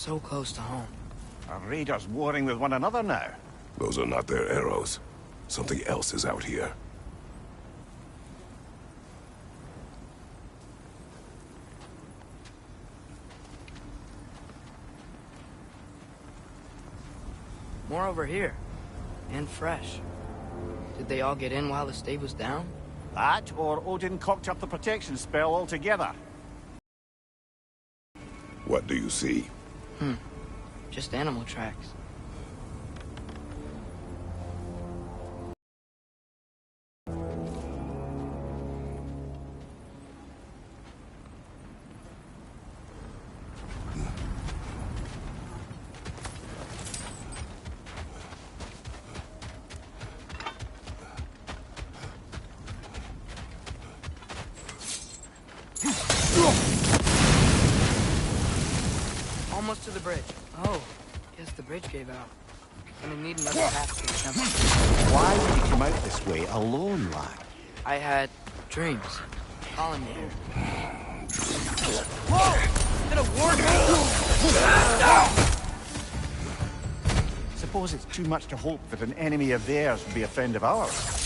so close to home. Are raiders warring with one another now? Those are not their arrows. Something else is out here. More over here. And fresh. Did they all get in while the stave was down? That, or Odin cocked up the protection spell altogether. What do you see? Just animal tracks. Almost to the bridge. Oh, guess the bridge gave out. Gonna need another path to the temple. Why did you come out this way alone, lad? I had dreams. Calling me here. Whoa! Is it a war? Suppose it's too much to hope that an enemy of theirs would be a friend of ours.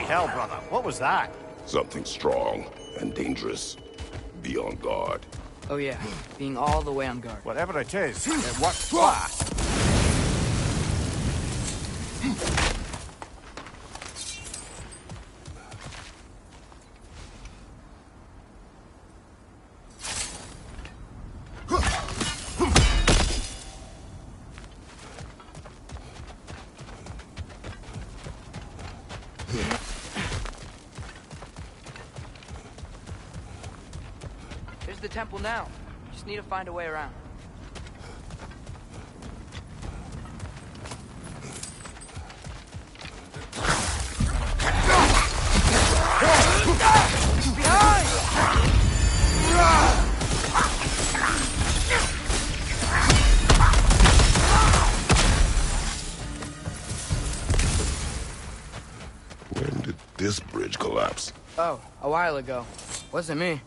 Hell, brother, what was that? Something strong and dangerous. Be on guard. Oh yeah, being all the way on guard. Whatever it is, it works fast. There's the temple now. Just need to find a way around. Behind! When did this bridge collapse? Oh, a while ago. Wasn't me.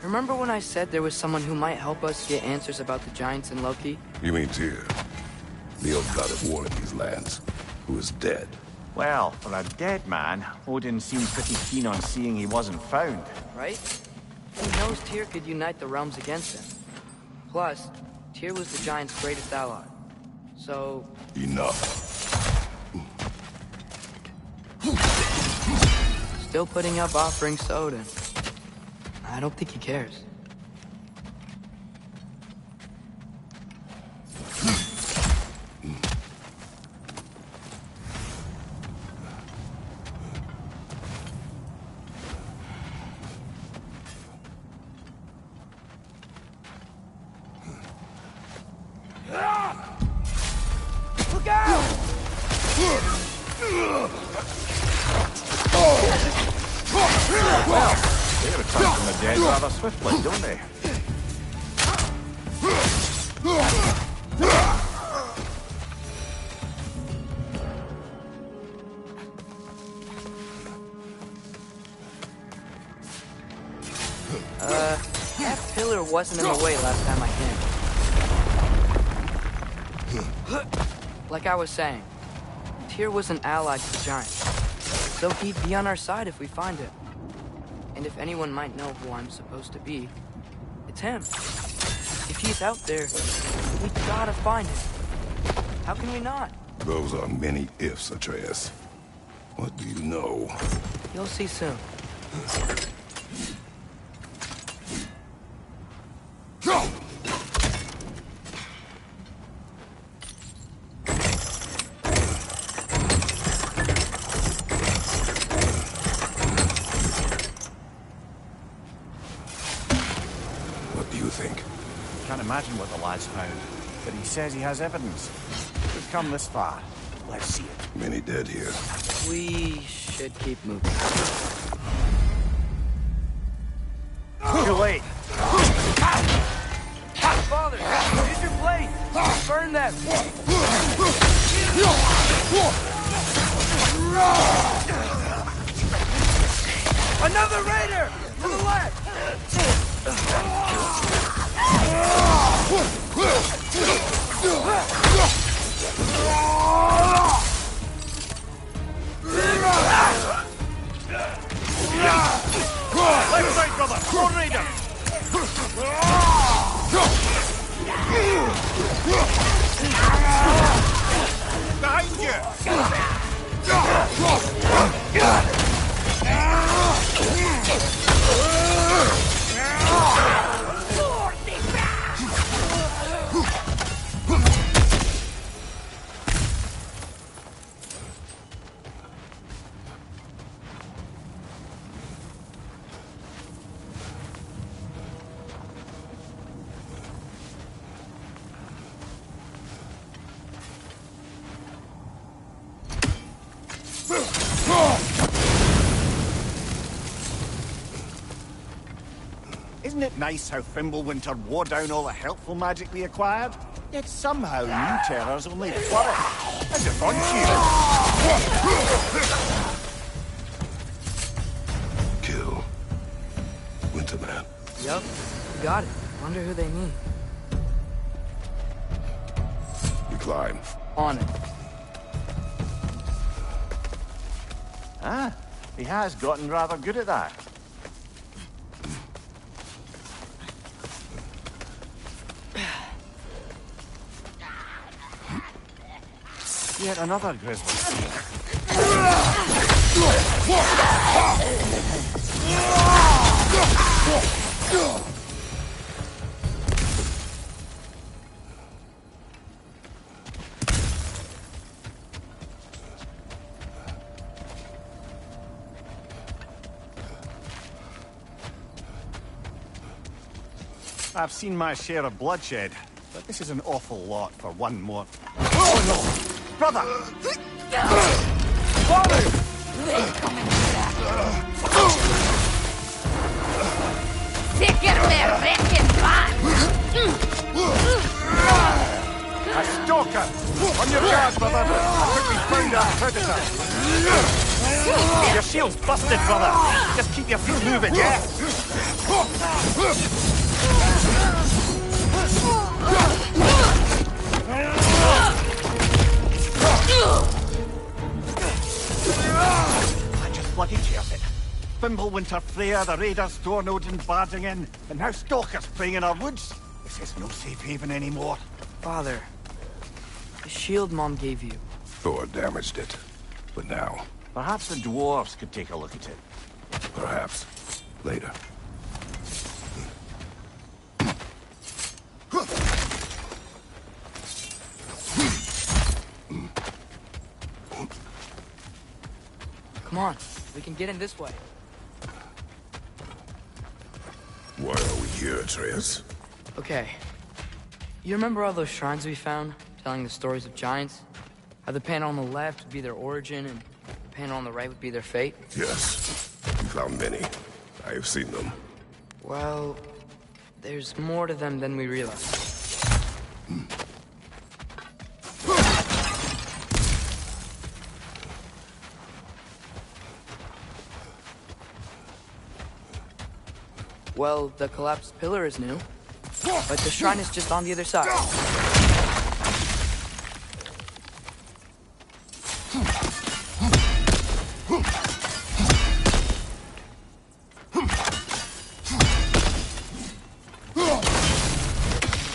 Remember when I said there was someone who might help us get answers about the giants and Loki? You mean Tyr, the old god of war in these lands, who is dead. Well, for a dead man, Odin seemed pretty keen on seeing he wasn't found. Right? He knows Tyr could unite the realms against him. Plus, Tyr was the giants' greatest ally. So... Enough. Still putting up offerings to Odin. I don't think he cares. Look out! Well, they return from the dead rather swiftly, don't they? That pillar wasn't in the way last time I came. Like I was saying, Tyr was an ally to the giants, so he'd be on our side if we find him. And if anyone might know who I'm supposed to be, it's him. If he's out there, we gotta find him. How can we not? Those are many ifs, Atreus. What do you know? You'll see soon. What do you think? Can't imagine what the lad's found, but he says he has evidence. We've come this far. Let's see it. Many dead here. We should keep moving. Too late. Father, use your blade! Burn them! Another raider! To the left! Left side, brother! War Raider! Behind you! Isn't it nice how Fimbulwinter wore down all the helpful magic we acquired? Yet somehow new terrors only flourish. How's it on you? Kill. Winterman. Yep, got it. Wonder who they mean. You climb. On it. Ah, he has gotten rather good at that. Yet another grizzly. I've seen my share of bloodshed, but this is an awful lot for one more. Oh no! Brother! Father! A stalker! On your guard, brother! I think we found our predator! Your shield's busted, brother! Just keep your feet moving, yeah? I just bloody chaired it. Fimbulwinter Freya, the raiders, Stornodin barging in, and now stalkers preying in our woods. This is no safe haven anymore. Father, the shield Mom gave you. Thor damaged it. But now, Perhaps the dwarves could take a look at it. perhaps, later. Come on, we can get in this way. Why are we here, Atreus? Okay. You remember all those shrines we found, telling the stories of giants? How the panel on the left would be their origin, and the panel on the right would be their fate? Yes. We found many. I have seen them. Well, there's more to them than we realize. Well, the collapsed pillar is new, but the shrine is just on the other side.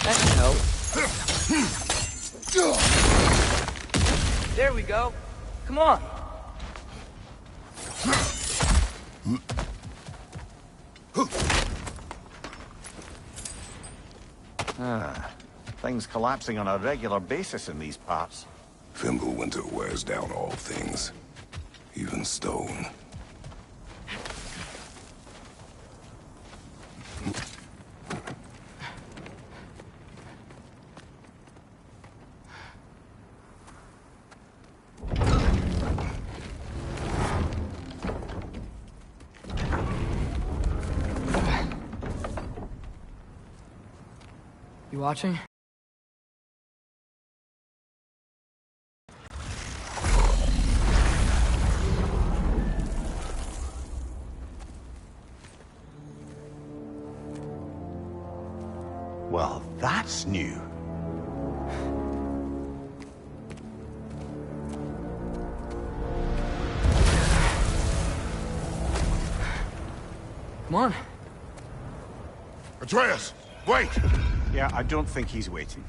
That can help. There we go. Come on. Things collapsing on a regular basis in these parts. Fimbulwinter wears down all things, even stone. You watching? Well, that's new. Come on. Atreus, wait! Yeah, I don't think he's waiting.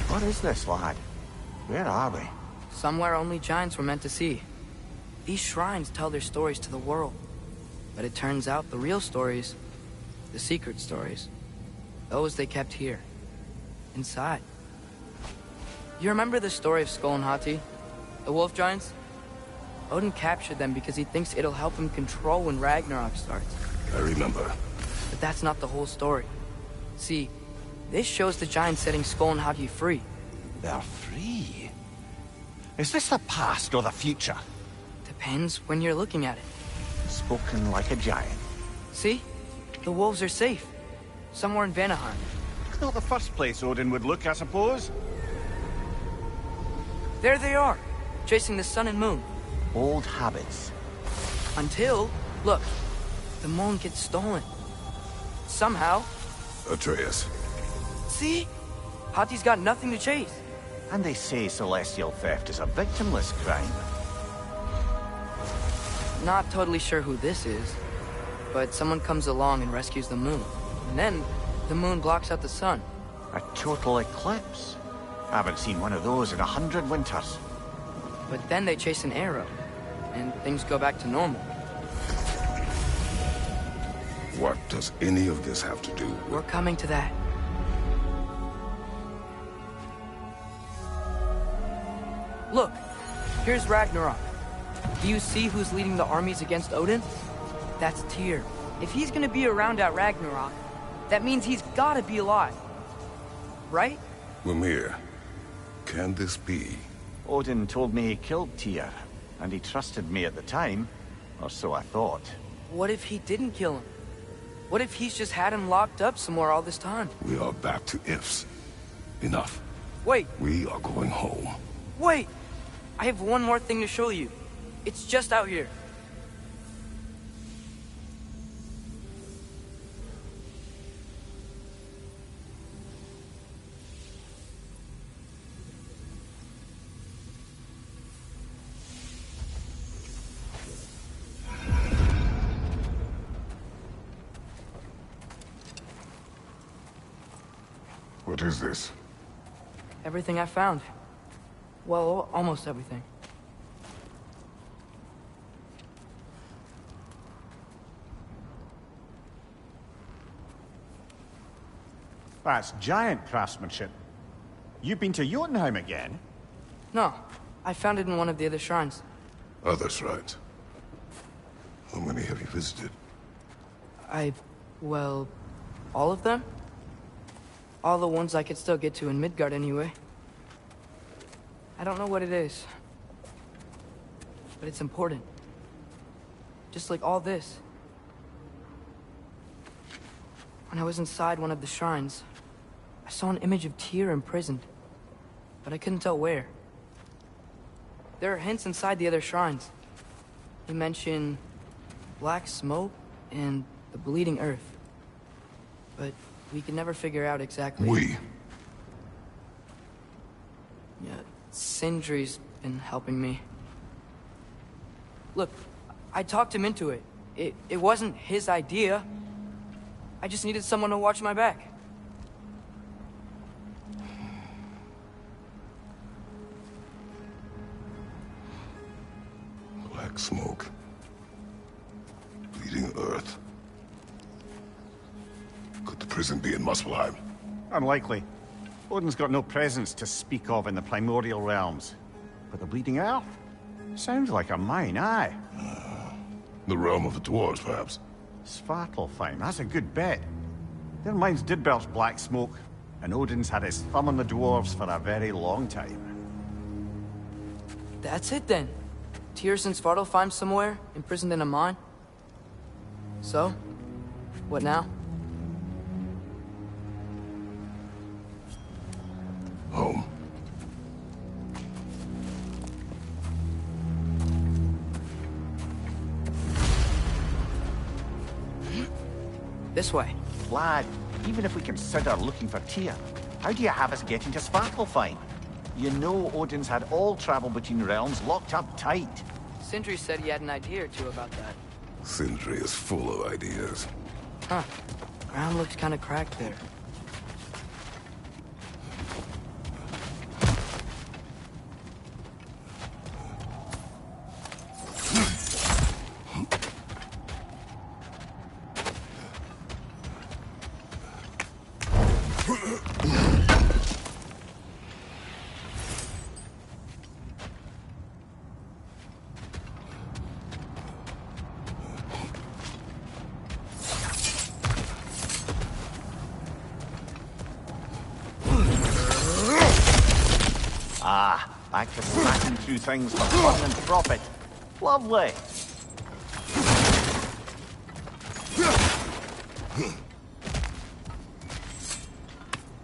What is this, lad? Where are we? Somewhere only giants were meant to see. These shrines tell their stories to the world. But it turns out the real stories, the secret stories, those they kept here, inside. You remember the story of Skull and Hati, the wolf giants? Odin captured them because he thinks it'll help him control when Ragnarok starts. I remember. But that's not the whole story. See, this shows the giants setting Skull and Hati free. They're free. Is this the past or the future? Depends when you're looking at it. Spoken like a giant. See? The wolves are safe. Somewhere in Vanaheim. It's not the first place Odin would look, I suppose. There they are, chasing the sun and moon. Old habits. Until, look, the moon gets stolen. Somehow. Atreus. See? Hati's got nothing to chase. And they say celestial theft is a victimless crime. Not totally sure who this is, but someone comes along and rescues the moon. And then, the moon blocks out the sun. A total eclipse. Haven't seen one of those in 100 winters. But then they chase an arrow, and things go back to normal. What does any of this have to do with... We're coming to that. Look, here's Ragnarok. Do you see who's leading the armies against Odin? That's Tyr. If he's gonna be around at Ragnarok, that means he's gotta be alive. Right? Mimir, can this be? Odin told me he killed Tyr, and he trusted me at the time, or so I thought. What if he didn't kill him? What if he's just had him locked up somewhere all this time? We are back to ifs. Enough. Wait, We are going home. wait! I have one more thing to show you. It's just out here. What is this? Everything I found. Well, almost everything. That's giant craftsmanship. You've been to Jotunheim again? No, I found it in one of the other shrines. Other shrines. How many have you visited? Well, all of them? All the ones I could still get to in Midgard anyway. I don't know what it is, but it's important. Just like all this. When I was inside one of the shrines, I saw an image of Tyr imprisoned, but I couldn't tell where. There are hints inside the other shrines. They mention black smoke and the bleeding earth, but we could never figure out exactly. Yeah, Sindri's been helping me. Look, I talked him into it. It wasn't his idea. I just needed someone to watch my back. Black smoke. Bleeding earth. Could the prison be in Muspelheim? Unlikely. Odin's got no presence to speak of in the primordial realms. But the Bleeding Earth? Sounds like a mine, aye. The realm of the dwarves, perhaps. Svartalfheim, that's a good bet. Their mines did belch black smoke. and Odin's had his thumb on the dwarves for a very long time. That's it then. Tyr's in Svartalfheim somewhere, imprisoned in a mine. So, what now? Home. This way. Lad, even if we consider looking for Tyr, how do you have us get into Svartalfheim? You know Odin's had all travel between realms locked up tight. Sindri said he had an idea or two about that. Sindri is full of ideas. Huh. Ground looks kind of cracked there. Back to smacking through things for fun and profit. Lovely.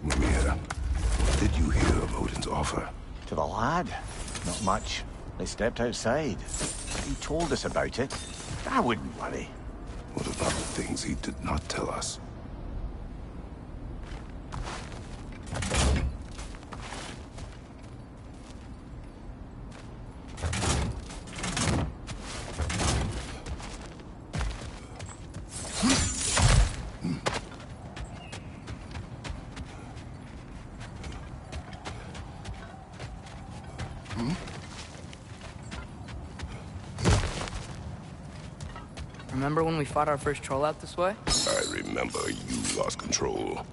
Mimir, what did you hear of Odin's offer? To the lad? Not much. They stepped outside. He told us about it. I wouldn't worry. What about the things he did not tell us? Remember when we fought our first troll out this way? I remember you lost control.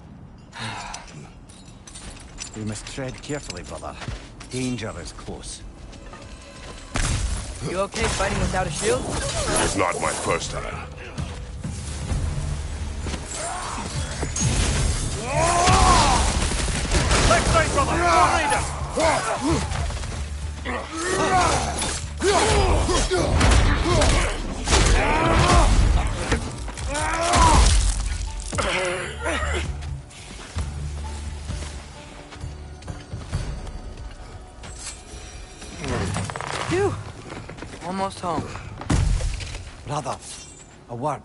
We must tread carefully, brother. Danger is close. You okay fighting without a shield? It's not my first time. Left side, brother! Behind us! Phew! Almost home. Brother, a word.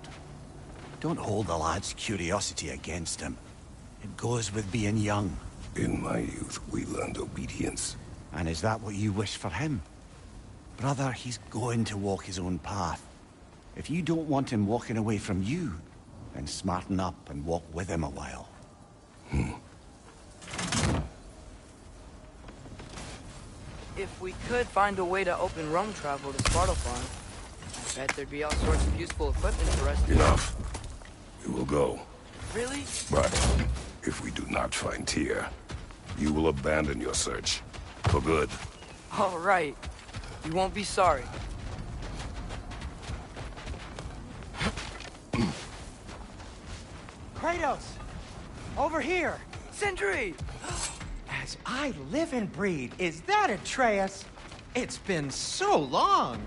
Don't hold the lad's curiosity against him. It goes with being young. In my youth, we learned obedience. And is that what you wish for him? Brother, he's going to walk his own path. If you don't want him walking away from you, then smarten up and walk with him a while. If we could find a way to open roam travel to Svartalfheim, I bet there'd be all sorts of useful equipment for us to... Enough. We will go. Really? But if we do not find Tyr, you will abandon your search. For good. All right. You won't be sorry. Kratos! Over here! Sindri! As I live and breathe, is that Atreus? It's been so long!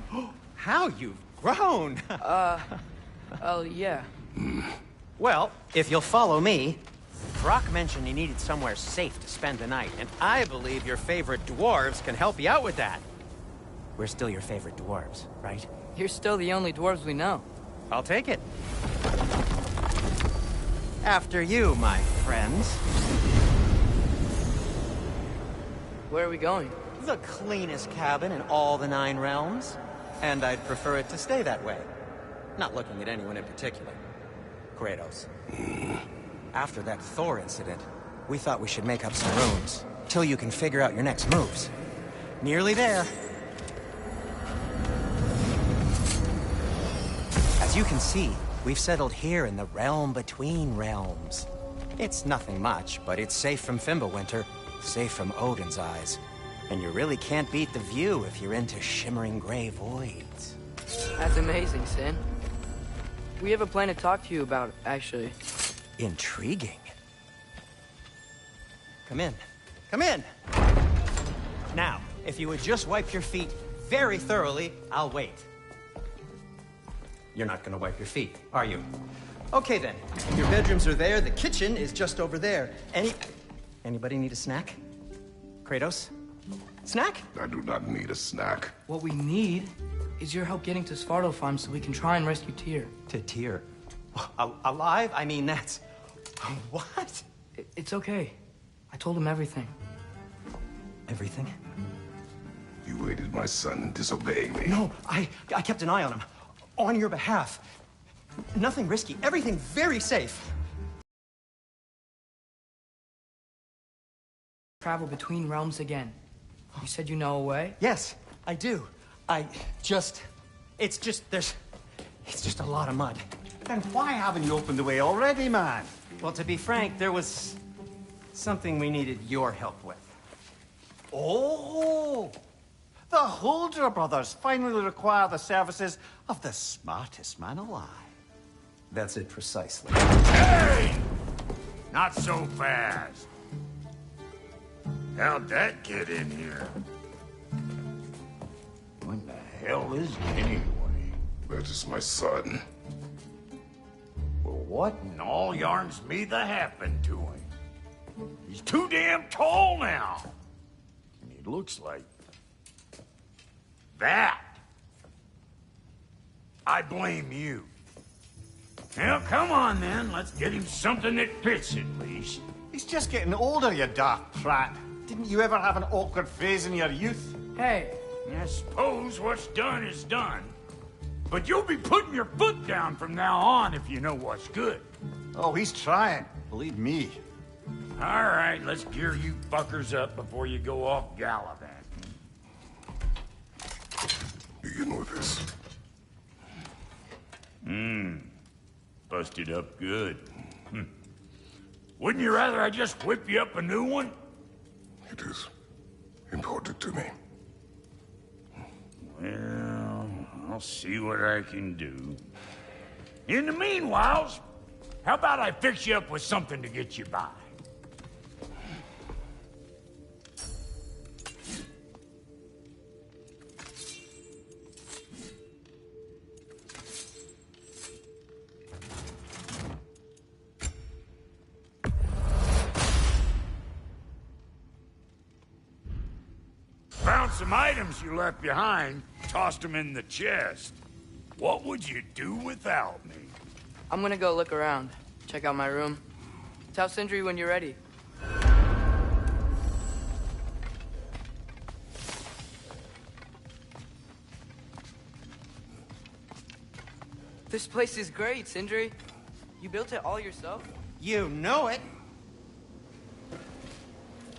How you've grown! Oh, yeah. Well, if you'll follow me, Brock mentioned you needed somewhere safe to spend the night, and I believe your favorite dwarves can help you out with that. We're still your favorite dwarves, right? You're still the only dwarves we know. I'll take it. After you, my friends. Where are we going? The cleanest cabin in all the 9 realms. And I'd prefer it to stay that way. Not looking at anyone in particular. Kratos. After that Thor incident, we thought we should make up some rooms, till you can figure out your next moves. Nearly there. As you can see, we've settled here in the realm between realms. It's nothing much, but it's safe from Fimbulwinter, safe from Odin's eyes. And you really can't beat the view if you're into shimmering gray voids. That's amazing, Sin. We have a plan to talk to you about, actually. Intriguing. Come in. Come in! Now, if you would just wipe your feet very thoroughly, I'll wait. You're not gonna wipe your feet, are you? Okay then. Your bedrooms are there, the kitchen is just over there. Anybody need a snack? Kratos? Snack? I do not need a snack. What we need is your help getting to Svartalfheim so we can try and rescue Tyr. To Tyr? Alive? I mean, that's... What? It's okay. I told him everything. Everything? You aided my son in disobeying me. No, I kept an eye on him. On your behalf. Nothing risky. Everything very safe. Travel between realms again. You said you know a way? Yes, I do. It's just a lot of mud. Then why haven't you opened the way already, man? Well, to be frank, there was something we needed your help with. Oh! The Holder brothers finally require the services of the smartest man alive. That's it precisely. Hey! Not so fast. How'd that get in here? What the hell is it anyway? That is my son. Well, what in all yarns me that happened to him? He's too damn tall now. And he looks like... that. I blame you. Well, come on then. Let's get him something that fits at least. He's just getting older, you dark prat. Didn't you ever have an awkward phase in your youth? Hey, I suppose what's done is done. But you'll be putting your foot down from now on if you know what's good. Oh, he's trying. Believe me. All right, let's gear you fuckers up before you go off gallivanting. Begin with this. Busted up good. Wouldn't you rather I just whip you up a new one? It is important to me. Well, I'll see what I can do. In the meanwhile, how about I fix you up with something to get you by? Found some items you left behind, tossed them in the chest. What would you do without me? I'm gonna go look around. Check out my room. Tell Sindri when you're ready. This place is great, Sindri. You built it all yourself? You know it.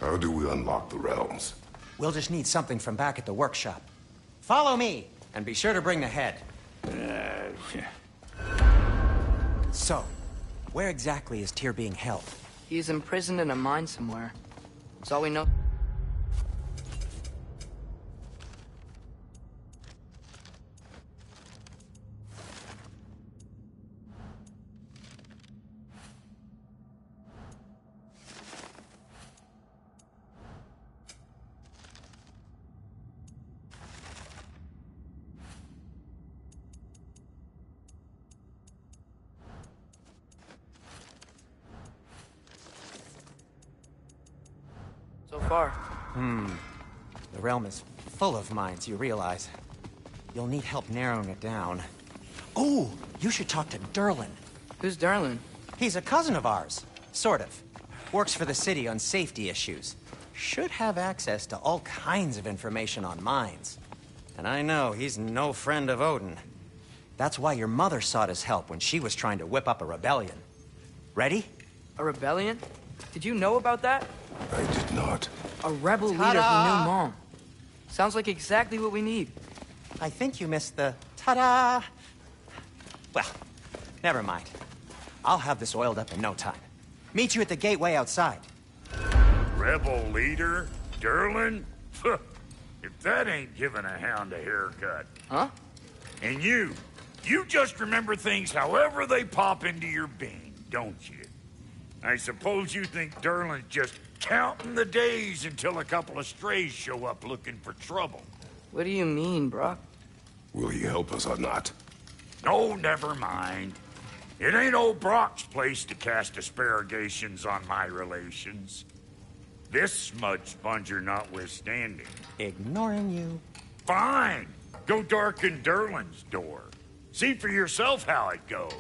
How do we unlock the realms? We'll just need something from back at the workshop. Follow me, and be sure to bring the head. So, where exactly is Tyr being held? He is imprisoned in a mine somewhere. That's all we know. So far. The realm is full of mines, you realize. You'll need help narrowing it down. Oh, you should talk to Durlin. Who's Darlin? He's a cousin of ours. Sort of. Works for the city on safety issues. Should have access to all kinds of information on mines. And I know he's no friend of Odin. That's why your mother sought his help when she was trying to whip up a rebellion. Ready? A rebellion? Did you know about that? I did not. A rebel leader who knew Mom. Sounds like exactly what we need. I think you missed the ta-da. Well, never mind. I'll have this oiled up in no time. Meet you at the gateway outside. Rebel leader? Durlin? If that ain't giving a hound a haircut. Huh? And you just remember things however they pop into your bean, don't you? I suppose you think Derlin's just counting the days until a couple of strays show up looking for trouble. What do you mean, Brock? Will he help us or not? No, never mind. It ain't old Brock's place to cast aspersions on my relations. This smudge sponger notwithstanding. Ignoring you. Fine. Go darken Derlin's door. See for yourself how it goes.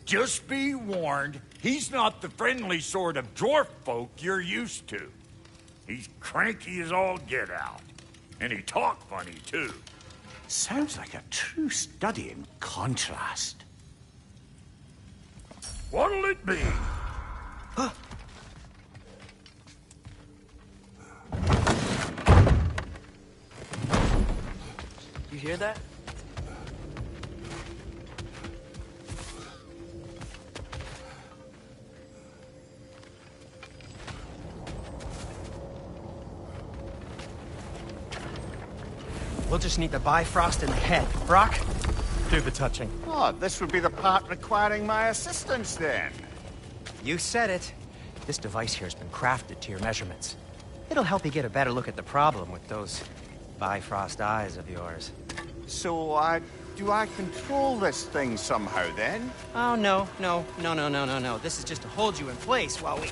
Just be warned, he's not the friendly sort of dwarf folk you're used to. He's cranky as all get out. And he talk funny, too. Sounds like a true study in contrast. What'll it be? You hear that? We'll just need the Bifrost in the head. Brock, do the touching. Oh, this would be the part requiring my assistance then. You said it. This device here has been crafted to your measurements. It'll help you get a better look at the problem with those Bifrost eyes of yours. So, do I control this thing somehow then? Oh, no. This is just to hold you in place while we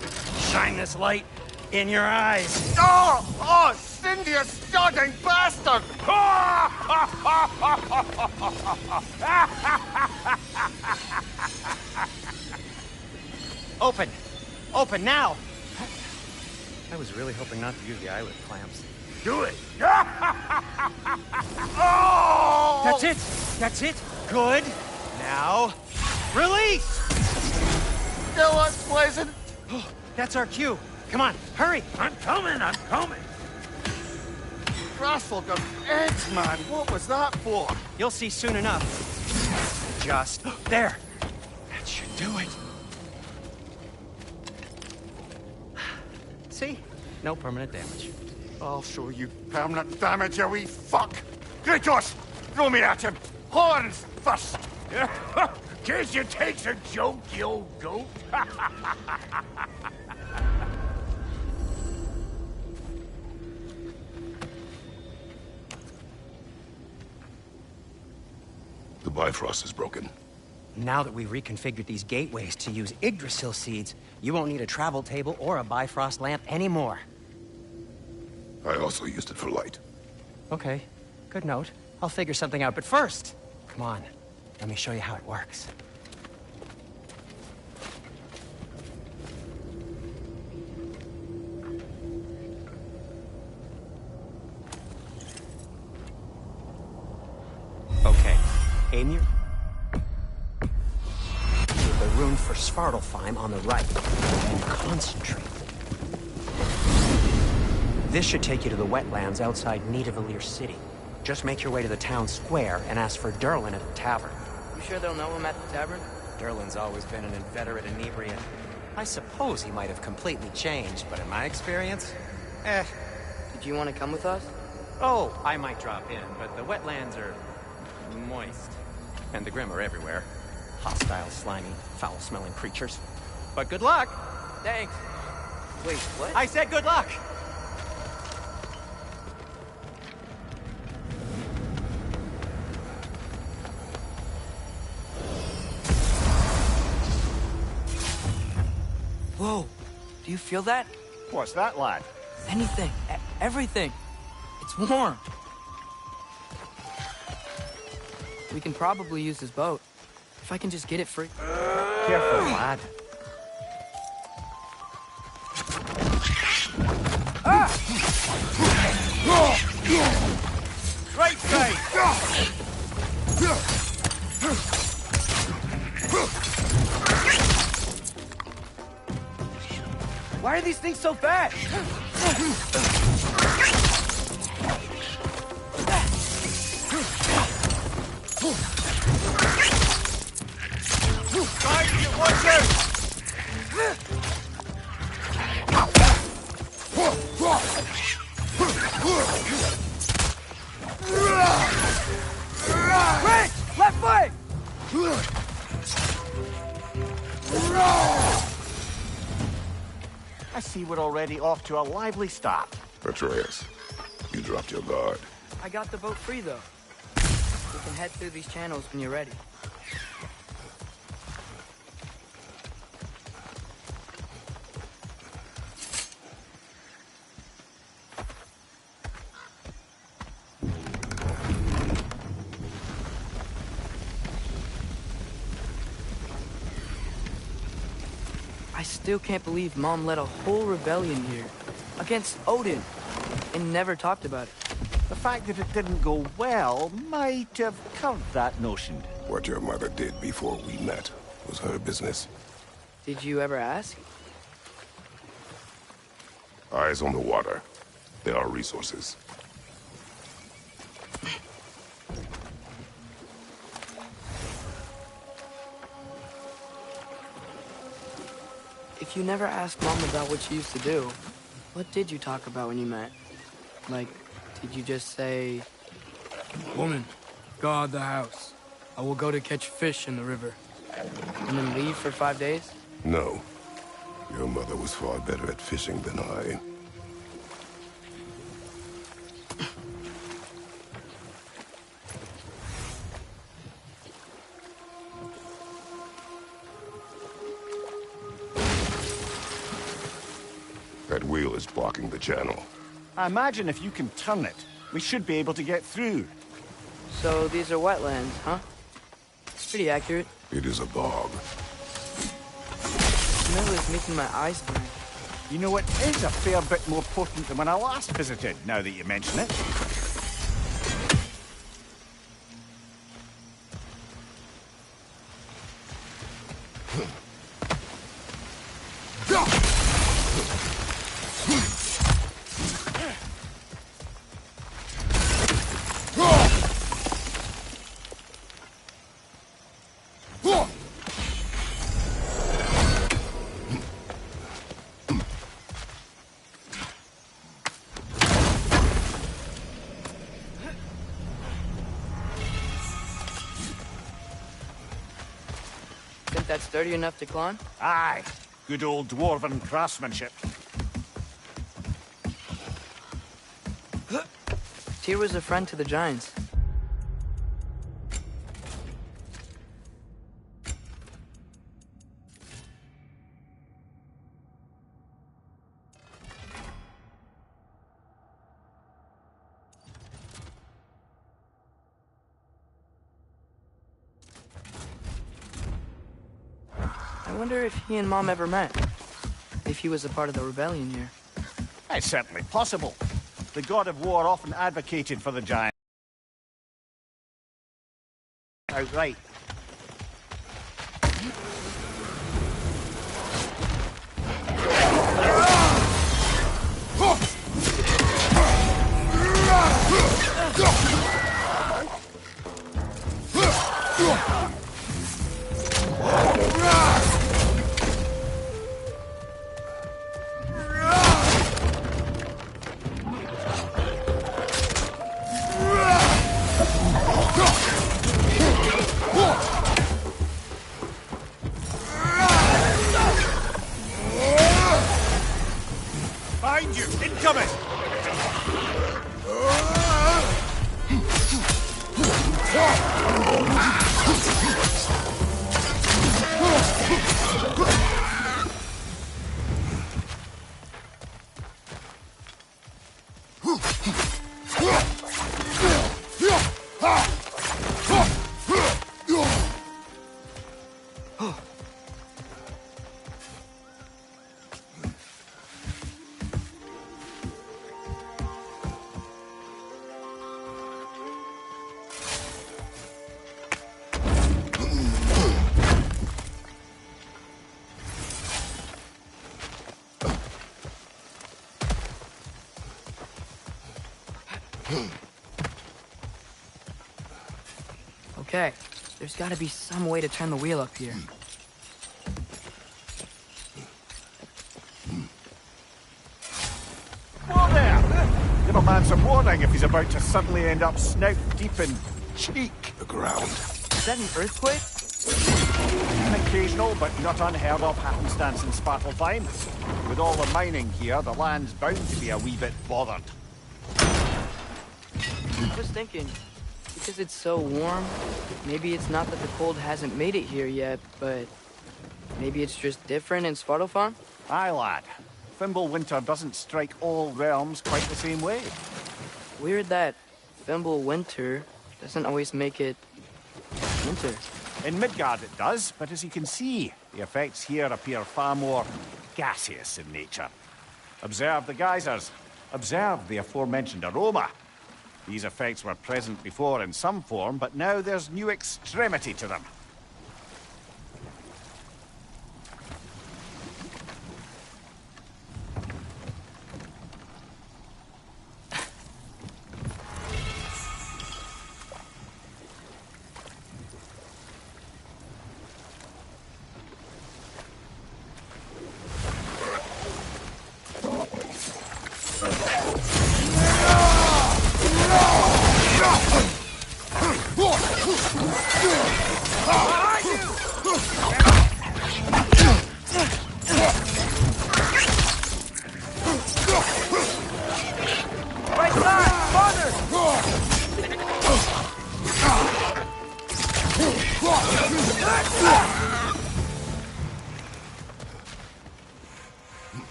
shine this light in your eyes. Oh, Cindy, you starting bastard! Open now! I was really hoping not to use the eyelid clamps. Do it! Oh! That's it! Good! Now, release! Still unpleasant. That's our cue. Come on, hurry! I'm coming! Grassful got eggs, man. What was that for? You'll see soon enough. Just there. That should do it. See? No permanent damage. I'll show you permanent damage, you wee fuck. Kratos, throw me at him. Horns first. Guess you takes a joke, you old goat. The Bifrost is broken. Now that we've reconfigured these gateways to use Yggdrasil seeds, you won't need a travel table or a Bifrost lamp anymore. I also used it for light. Okay, good note. I'll figure something out, but first, come on, let me show you how it works. Okay, aim your... the rune for Svartalfheim on the right, and concentrate. This should take you to the wetlands outside Nidavellir City. Just make your way to the town square and ask for Derlin at the tavern. You sure they'll know him at the tavern? Derlin's always been an inveterate inebriate. I suppose he might have completely changed, but in my experience, Did you want to come with us? Oh, I might drop in, but the wetlands are moist. And the Grim are everywhere. Hostile, slimy, foul-smelling creatures. But good luck! Thanks. Wait, what? I said good luck! Whoa. Do you feel that? What's that, lad? Anything. Everything. It's warm. We can probably use his boat. If I can just get it free. Careful, lad. Right side! Why are these things so fast? Watch out! Rich! Left foot! I see we're already off to a lively start. Atreus, you dropped your guard. I got the boat free, though. We can head through these channels when you're ready. I still can't believe Mom led a whole rebellion here against Odin and never talked about it. The fact that it didn't go well might have curved that notion. What your mother did before we met was her business. Did you ever ask? Eyes on the water. There are resources. If you never asked Mom about what she used to do, what did you talk about when you met? Like, did you just say... Woman, guard the house. I will go to catch fish in the river. And then leave for 5 days? No. Your mother was far better at fishing than I. That wheel is blocking the channel. I imagine if you can turn it, we should be able to get through. So these are wetlands, huh? Pretty accurate. It is a bog. Smell is making my eyes burn. You know, it is a fair bit more potent than when I last visited, now that you mention it. Think that's sturdy enough to climb? Aye. Good old dwarven craftsmanship. Tyr was a friend to the giants. I wonder if he and Mom ever met. If he was a part of the rebellion here. It's certainly possible. The god of war often advocated for the giant. Outright. Behind you! Incoming! Okay, there's gotta be some way to turn the wheel up here. Whoa there! Give a man some warning if he's about to suddenly end up snout deep in cheek. The ground. Is that an earthquake? And occasional but not unheard of happenstance in Svartalfheim. With all the mining here, the land's bound to be a wee bit bothered. I was thinking, because it's so warm, maybe it's not that the cold hasn't made it here yet, but maybe it's just different in Svartalfheim? Aye, lad. Fimbulwinter doesn't strike all realms quite the same way. Weird that Fimbulwinter doesn't always make it winter. In Midgard it does, but as you can see, the effects here appear far more gaseous in nature. Observe the geysers. Observe the aforementioned aroma. These effects were present before in some form, but now there's new extremity to them.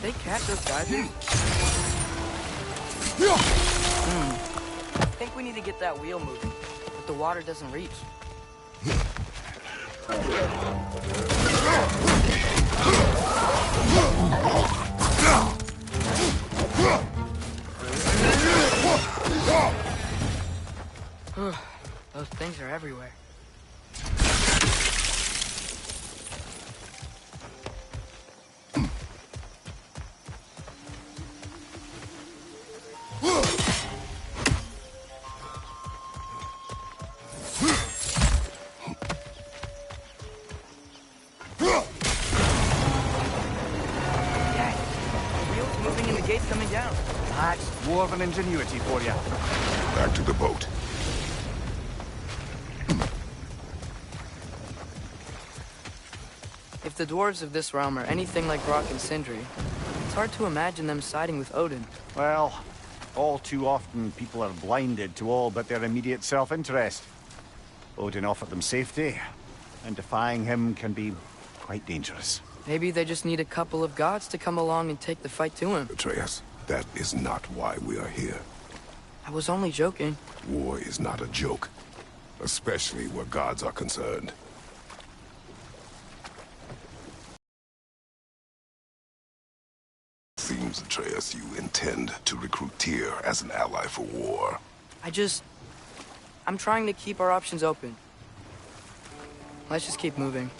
They catch those geysers? I think we need to get that wheel moving, but the water doesn't reach. Those things are everywhere. That's dwarven ingenuity for you. Back to the boat. If the dwarves of this realm are anything like Rock and Sindri, it's hard to imagine them siding with Odin. Well, all too often people are blinded to all but their immediate self-interest. Odin offered them safety, and defying him can be quite dangerous. Maybe they just need a couple of gods to come along and take the fight to him. Atreus, that is not why we are here. I was only joking. War is not a joke, especially where gods are concerned. Seems, Atreus, you intend to recruit Tyr as an ally for war. I'm trying to keep our options open. Let's just keep moving.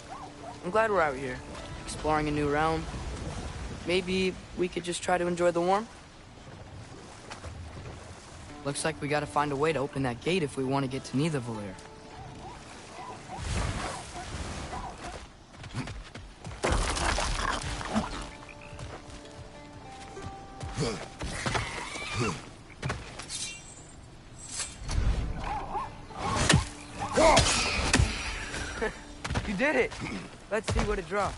I'm glad we're out here, exploring a new realm. Maybe we could just try to enjoy the warmth? Looks like we gotta find a way to open that gate if we want to get to Nidavellir. You did it! Let's see what it dropped.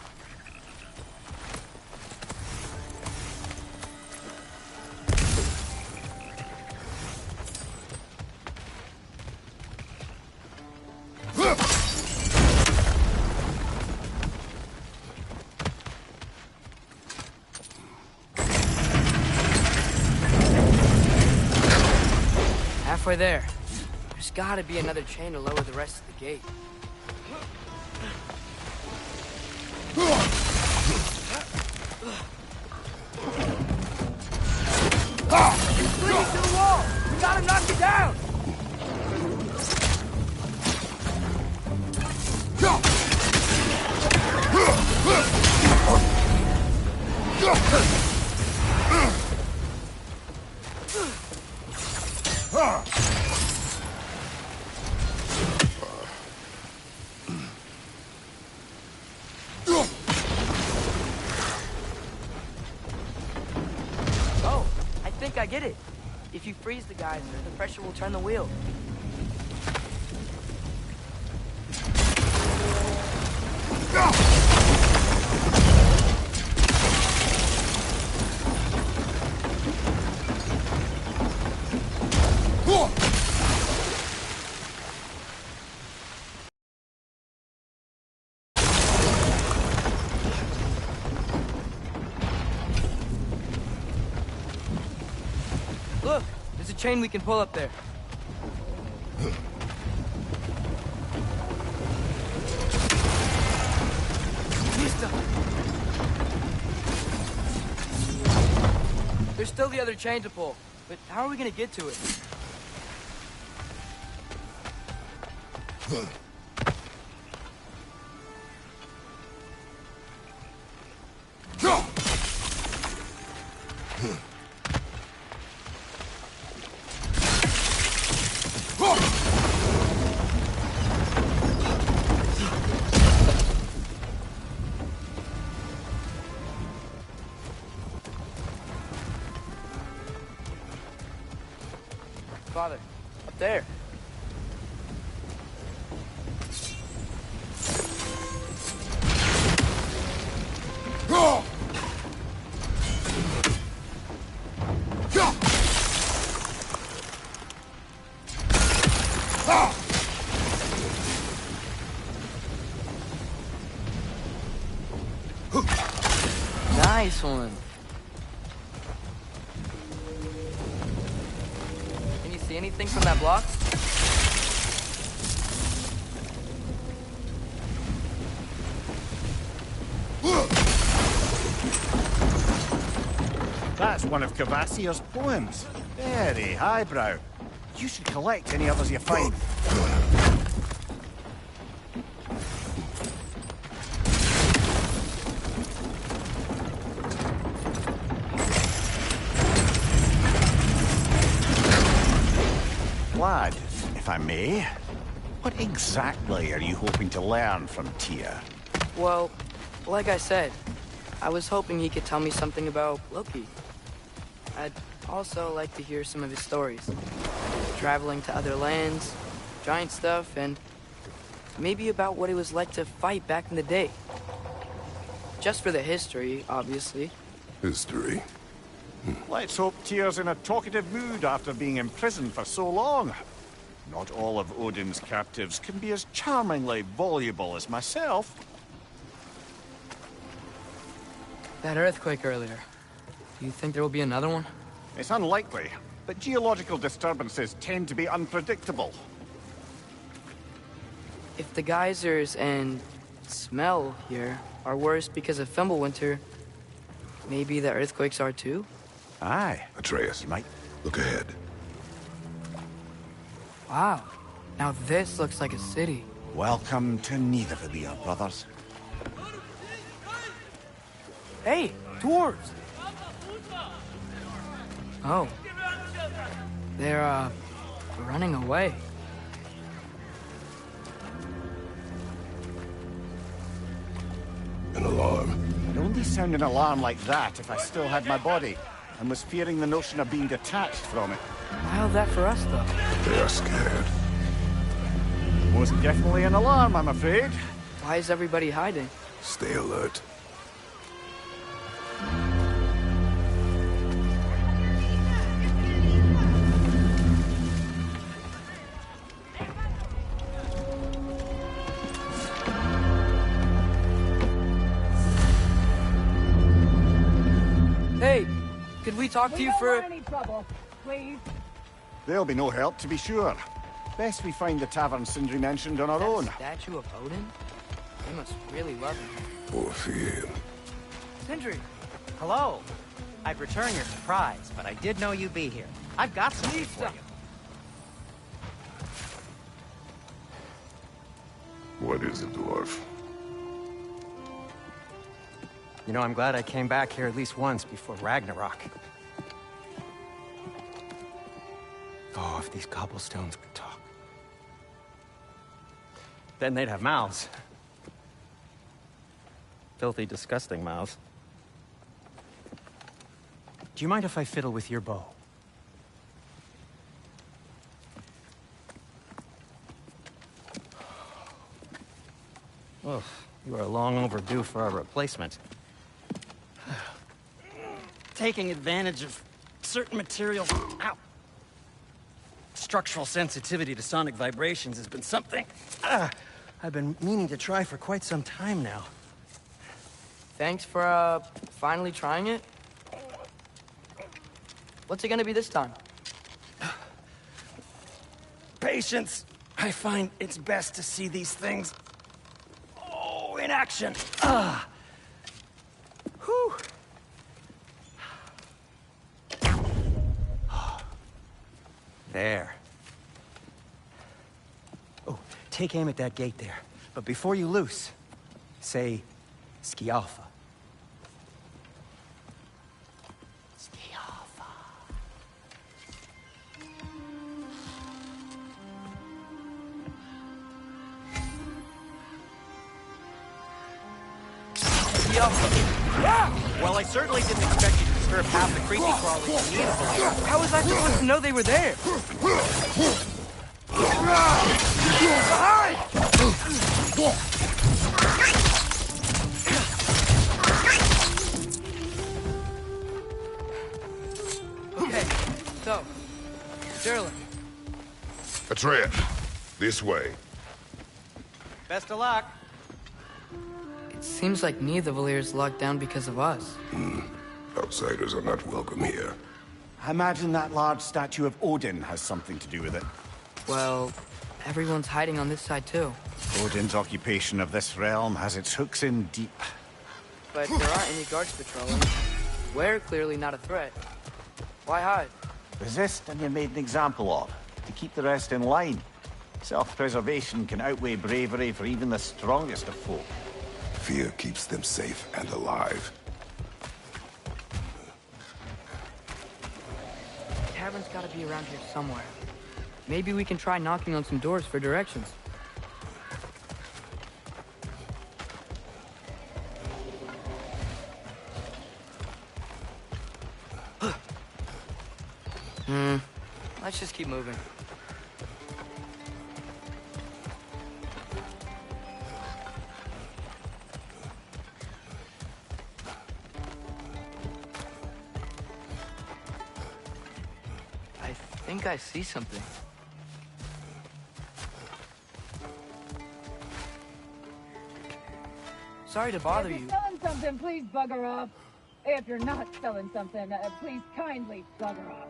Halfway there. There's gotta be another chain to lower the rest of the gate. He's leading to the wall! We gotta knock it down! Oh, I think I get it. If you freeze the geyser, the pressure will turn the wheel. a chain we can pull up there. Listo. There's still the other chain to pull, but how are we gonna get to it? Father, up there. Nice one. Can you see anything from that block? That's one of Cavassier's poems. Very highbrow. You should collect any others you find. Lad, if I may, what exactly are you hoping to learn from Tyr? Well, like I said, I was hoping he could tell me something about Loki. I'd also like to hear some of his stories. Traveling to other lands, giant stuff, and maybe about what it was like to fight back in the day. Just for the history, obviously. History. Let's hope Tyr's in a talkative mood after being imprisoned for so long. Not all of Odin's captives can be as charmingly voluble as myself. That earthquake earlier. Do you think there will be another one? It's unlikely, but geological disturbances tend to be unpredictable. If the geysers and smell here are worse because of Fimbulwinter, maybe the earthquakes are too? Aye. Atreus, You might. look ahead. Wow. Now this looks like a city. Welcome to Nidavellir, brothers. Hey, dwarves! Oh. They're, running away. An alarm. I'd only sound an alarm like that if I still had my body, and was fearing the notion of being detached from it. How's that for us, though? They are scared. Most definitely an alarm, I'm afraid. Why is everybody hiding? Stay alert. Hey, could we talk to you for... any trouble, please. There'll be no help, to be sure. Best we find the tavern Sindri mentioned on our That own. statue of Odin? They must really love him. Or fear. Sindri! Hello. I'd return your surprise, but I did know you'd be here. I've got something for you. What is it, dwarf? You know, I'm glad I came back here at least once before Ragnarok. Oh, if these cobblestones could talk. Then they'd have mouths. Filthy, disgusting mouths. Do you mind if I fiddle with your bow? Oh, you are long overdue for a replacement. Taking advantage of certain materials. Ow! Structural sensitivity to sonic vibrations has been something I've been meaning to try for quite some time now. Thanks for, finally trying it. What's it gonna be this time? patience. I find it's best to see these things, in action. Whew. There. Oh, take aim at that gate there. But before you loose, say, Skialfa. Skialfa. Well, I certainly didn't expect you to disturb half the creepy crawlies immediately. How was I supposed to know they were there? Okay, so, Sterling. Atreus, this way. Best of luck. It seems like neither of Valyr's locked down because of us. Outsiders are not welcome here. I imagine that large statue of Odin has something to do with it. Well, everyone's hiding on this side too. Odin's occupation of this realm has its hooks in deep. But there aren't any guards patrolling. We're clearly not a threat. Why hide? Resist and you're made an example of, to keep the rest in line. Self-preservation can outweigh bravery for even the strongest of folk. Fear keeps them safe and alive. The tavern's gotta be around here somewhere. Maybe we can try knocking on some doors for directions. Let's just keep moving. I think I see something. Sorry to bother If you. you're selling something, please bugger off. If you're not selling something, please kindly bugger off.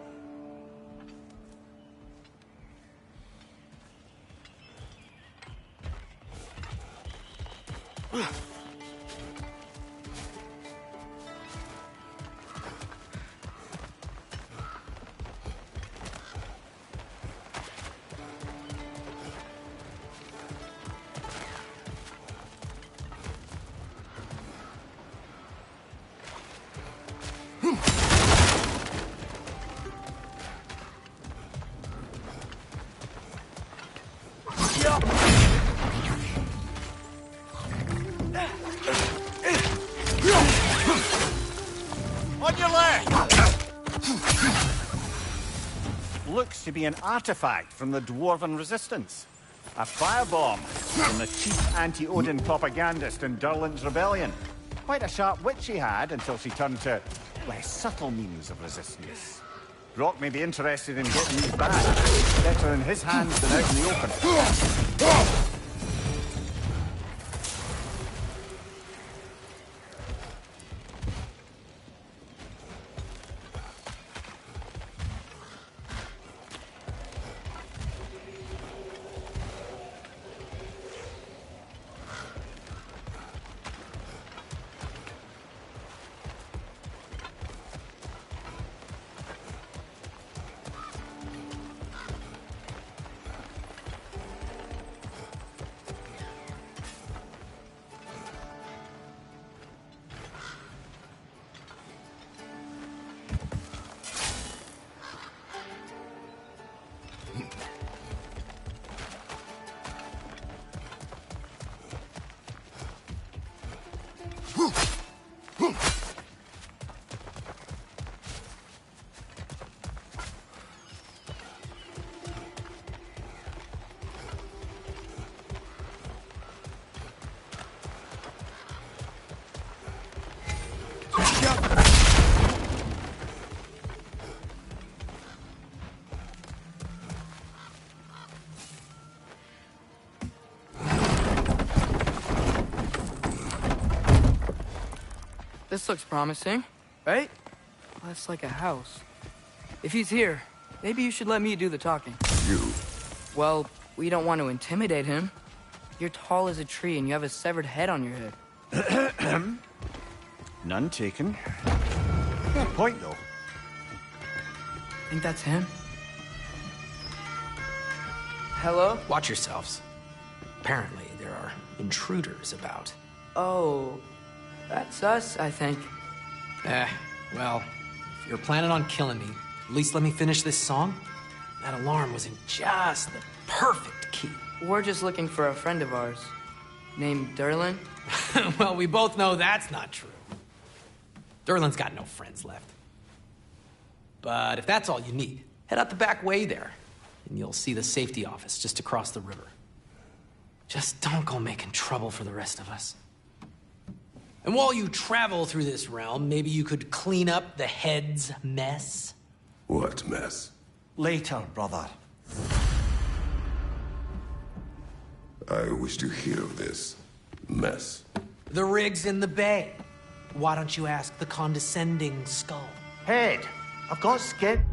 On your left! Looks to be an artifact from the Dwarven Resistance. A firebomb from the chief anti-Odin propagandist in Durlin's rebellion. Quite a sharp wit she had until she turned to less subtle means of resistance. Brock may be interested in getting these back. Better in his hands than out in the open. This looks promising, right? Well, that's like a house. If he's here, maybe you should let me do the talking. You Well, we don't want to intimidate him. You're tall as a tree and you have a severed head on your head. None taken. Fair point, though. Think that's him? Hello? Watch yourselves. Apparently, there are intruders about. Oh, that's us, I think. Well, if you're planning on killing me, at least let me finish this song. That alarm was in just the perfect key. We're just looking for a friend of ours, named Derlin. Well, we both know that's not true. Derlin's got no friends left. But if that's all you need, head out the back way there, and you'll see the safety office just across the river. Just don't go making trouble for the rest of us. And while you travel through this realm, maybe you could clean up the head's mess? What mess? Later, brother. I wish to hear of this mess. The rig's in the bay. Why don't you ask the condescending skull? Head, I've got skin.